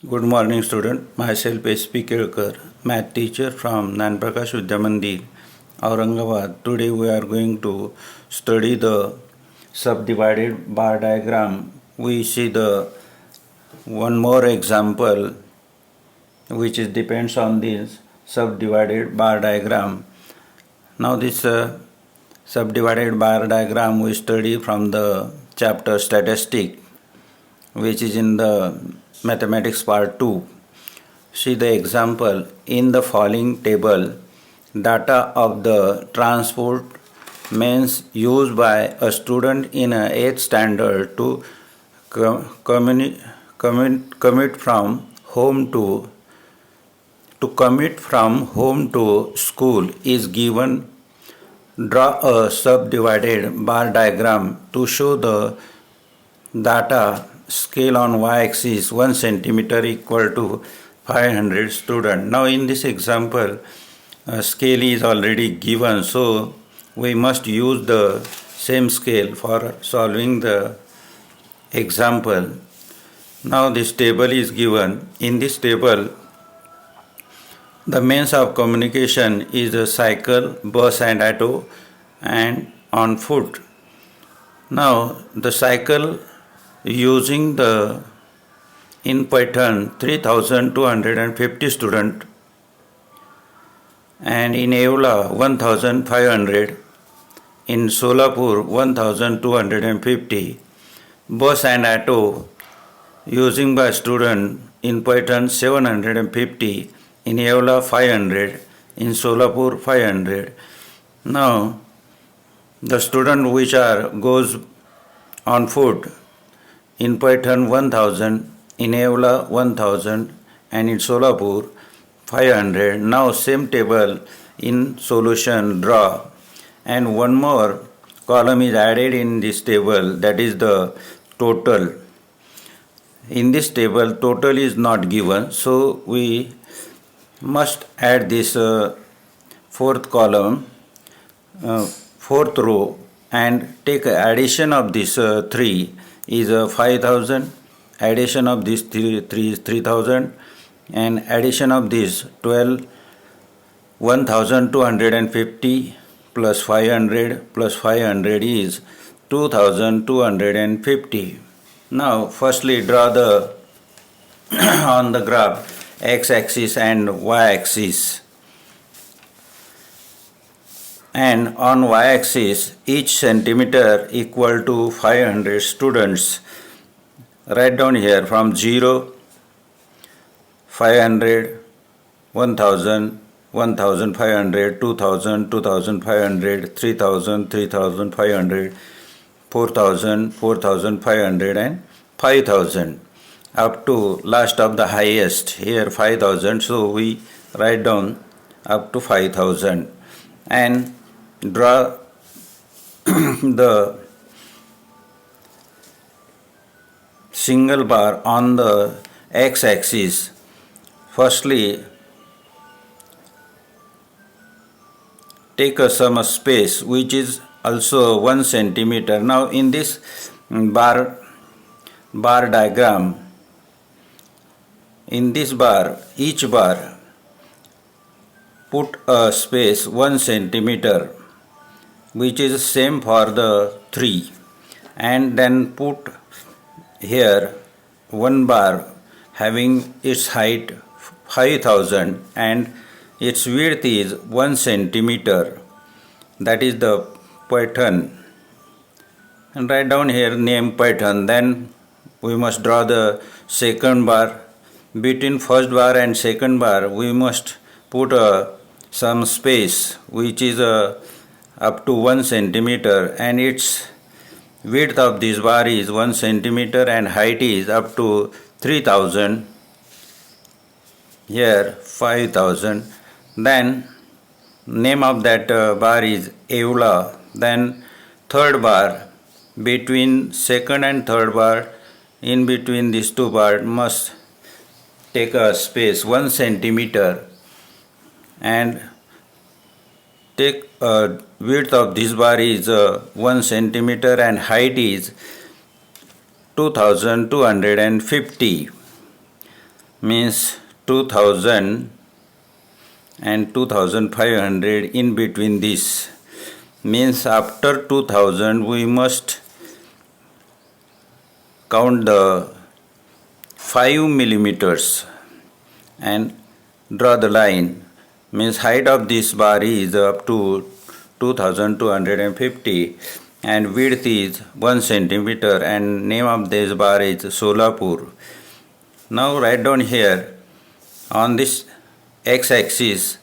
Good morning, student. Myself S.P. Kelkar, math teacher from Nanprakash Vidya Mandir, Aurangabad. Today we are going to study the subdivided bar diagram. We see the one more example which is depends on this subdivided bar diagram. Now this subdivided bar diagram we study from the chapter statistic, which is in the mathematics part 2. See the example in the following table. Data of the transport means used by a student in a 8th standard to commute from home to school is given. Draw a subdivided bar diagram to show the data scale on y-axis 1 centimeter equal to 500 student. Now in this example, scale is already given, so we must use the same scale for solving the example. Now this table is given. In this table, the means of communication is a cycle, bus and auto and on foot. Now the cycle using the in Python 3250 student and in Eola 1500, in Solapur 1250. Bus and auto using by student in Python 750, in Eola 500, in Solapur 500. Now the student which goes on foot in Python 1000, in Eola 1000 and in Solapur 500. Now same table in solution draw, and one more column is added in this table, that is the total. In this table total is not given, so we must add this fourth column, fourth row, and take addition of this 3 is 5000, addition of this 3 is 3000, and addition of this 12 1250 plus 500 is 2250. Now firstly draw the on the graph x-axis and y-axis, and on y-axis each centimeter equal to 500 students. Write down here from 0, 500, 1000, 1500, 2000, 2500, 3000, 3500, 4000, 4500 and 5000 up to last of the highest here 5000, so we write down up to 5000 and draw the single bar on the x-axis. Firstly, take some space which is also 1 centimeter. Now in this bar diagram, in this bar, each bar put a space 1 centimeter, which is same for the 3, and then put here one bar having its height 5000 and its width is 1 centimeter, that is the Python, and write down here name Python. Then we must draw the second bar. Between first bar and second bar we must put some space which is up to 1 centimeter, and its width of this bar is 1 centimeter and height is up to 3000, here 5000. Then name of that bar is Eola. Then third bar, between second and third bar, in between these two bars must take a space 1 centimeter and take width of this bar is 1 centimeter and height is 2250. means 2000 and 2500 in between this. Means after 2000 we must count the 5 millimeters and draw the line. Means height of this bar is up to 2250 and width is 1 centimeter and name of this bar is Solapur. Now write down here on this x-axis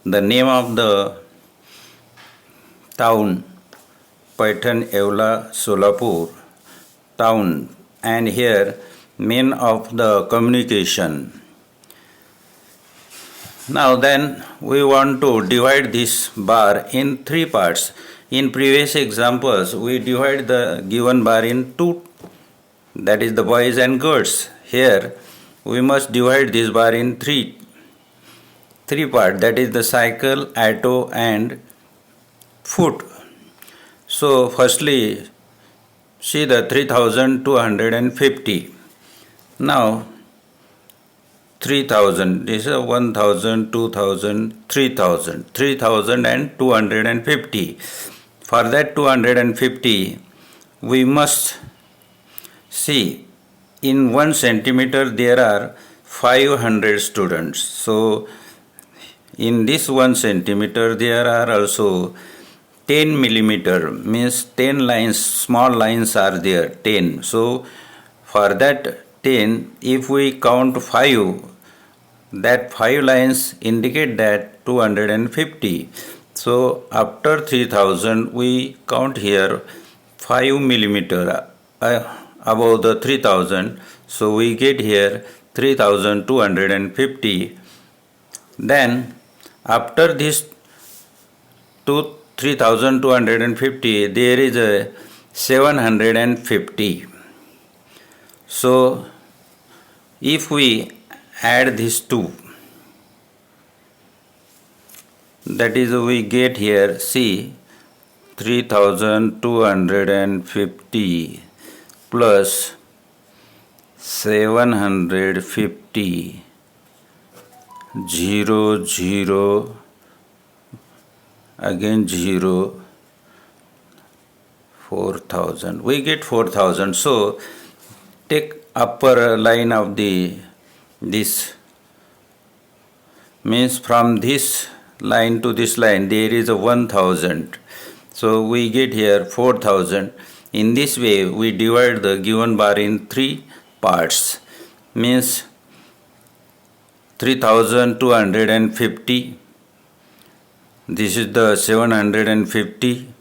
the name of the town, Paitan, Yeola, Solapur town, and here main of the communication. Now then we want to divide this bar in three parts. In previous examples we divide the given bar in two, that is the boys and girls. Here we must divide this bar in three parts, that is the cycle, auto and foot. So firstly see the 3250. Now 3000, this is 1000, 2000, 3000 and 250. For that 250 we must see in 1 centimeter there are 500 students. So in this 1 centimeter there are also 10 millimeter, means 10 lines, small lines are there, 10. So for that 10, if we count 5, that 5 lines indicate that 250. So after 3000 we count here 5 millimeter above the 3000. So we get here 3250. Then after this 3250 there is a 750. So if we add these two, that is we get here, see, 3250 plus 750, 0, 0, again 0, 4000. We get 4000. So take upper line of this, means from this line to this line there is a 1000. So we get here 4000. In this way we divide the given bar in three parts, means 3250, this is the 750,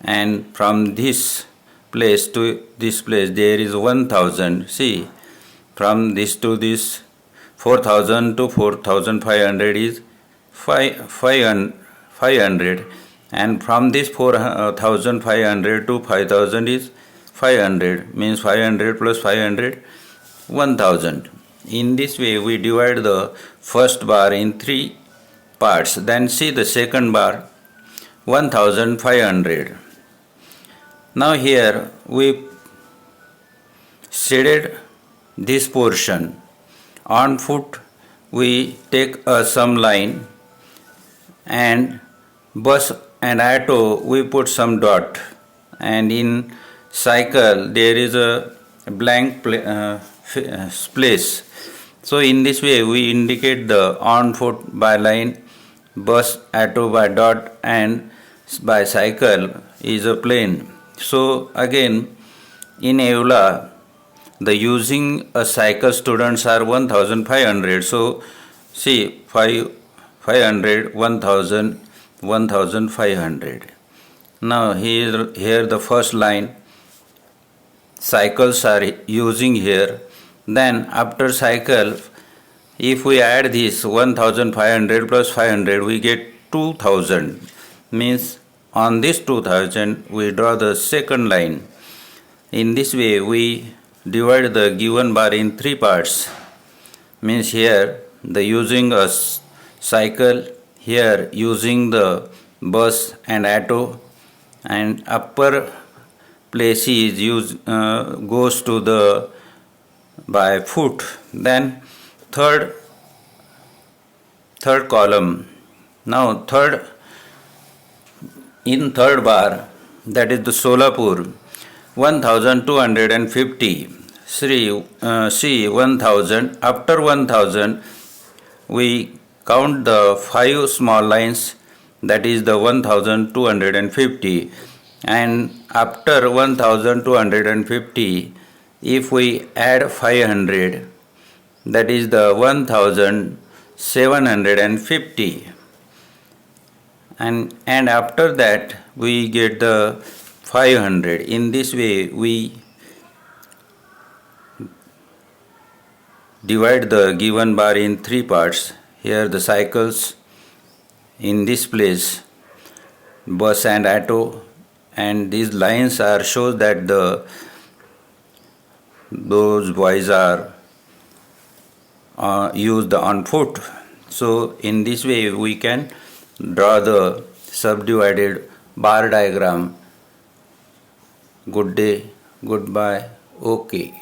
and from this place to this place there is 1000. See, from this to this 4000 to 4500 is 500, and from this 4500 to 5000 is 500, means 500 plus 500, 1000. In this way we divide the first bar in three parts. Then see the second bar, 1500. Now here we shaded this portion. On foot we take a sum line, and bus and auto we put some dot, and in cycle there is a blank place. So in this way we indicate the on foot by line, bus, auto by dot, and by cycle is a plane. So again in Yeola the using a cycle students are 1500. So see, 500, 1000, 1500. Now here the first line cycles are using here. Then after cycle, if we add this 1500 plus 500 we get 2000, means on this 2000 we draw the second line. In this way we divide the given bar in three parts, means here the using a cycle, here using the bus and auto, and upper place is goes to the by foot. Then third column. Now in third bar, that is the Solapur 1250, C 1000. After 1000 we count the 5 small lines, that is the 1250, and after 1250 if we add 500, that is the 1750, and after that we get the 500. In this way we divide the given bar in 3 parts. Here the cycles, in this place bus and auto, and these lines are shows that those boys are used on foot. So in this way we can draw the subdivided bar diagram. Good day, goodbye, okay.